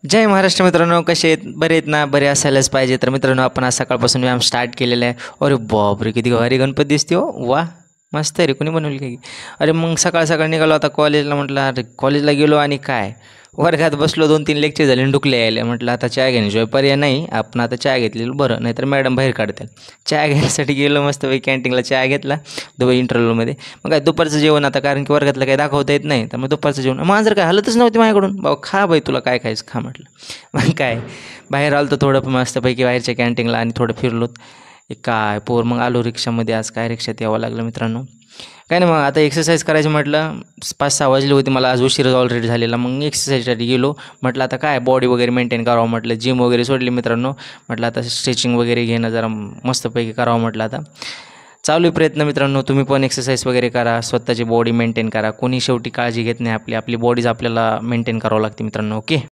जय महाराष्ट्र मित्रांनो, कसे आहेत? बरे आहेत ना? बरे असायलाच पाहिजे. तर मित्रांनो, आपण आज सकाळपासून व्यायाम स्टार्ट केलेला आहे. अरे बापरे! किती भारी गणपती दिसते हो. वाह! मस्त आहे रे. कोणी बनवली काय? अरे मग सकाळ सकाळ निघालो आता कॉलेजला. म्हटलं अरे कॉलेजला गेलो आणि काय वर्गात बसलो, 2-3 लेक्चर झाले आणि डुकले यायले. म्हटलं आता चहा घेण्याशिवाय पर्याय नाही. आपण आता चहा घेतलेलं बरं, नाहीतर मॅडम बाहेर काढतील. चहा घ्यायसाठी गेलो मस्तपैकी कॅन्टीनला चहा घेतला इंटरव्ह्यूमध्ये. मग काय दुपारचं जेवण आता, कारण की वर्गातलं काही दाखवता येत नाही, त्यामुळे दुपारचं जेवण माझं काय हालतच नव्हती माझ्याकडून. भाऊ खा बाई, तुला काय खायचं खा म्हटलं. मग काय बाहेर आलो तर थोडं मस्तपैकी बाहेरच्या कॅन्टीनला आणि थोडं फिरलो. काय पोर मग आलो रिक्षामध्ये. आज काय रिक्षात यावं लागलं मित्रांनो. काय नाही, मग आता एक्सरसाइज करायचं म्हटलं. 5-6 वाजले होते मला. आज उशीर ऑलरेडी झालेला. मग एक्सरसाइजसाठी गेलो. म्हटलं आता काय बॉडी वगैरे मेंटेन करावं म्हटलं. जिम वगैरे सोडली मित्रांनो. म्हटलं आता स्ट्रेचिंग वगैरे घेणं जरा मस्तपैकी करावं म्हटलं. आता चालू आहे प्रयत्न मित्रांनो. तुम्ही पण एक्सरसाइज वगैरे करा, स्वतःची बॉडी मेंटेन करा. कोणी शेवटी काळजी घेत नाही आपली. आपली बॉडीज आपल्याला मेंटेन करावं लागते मित्रांनो. ओके.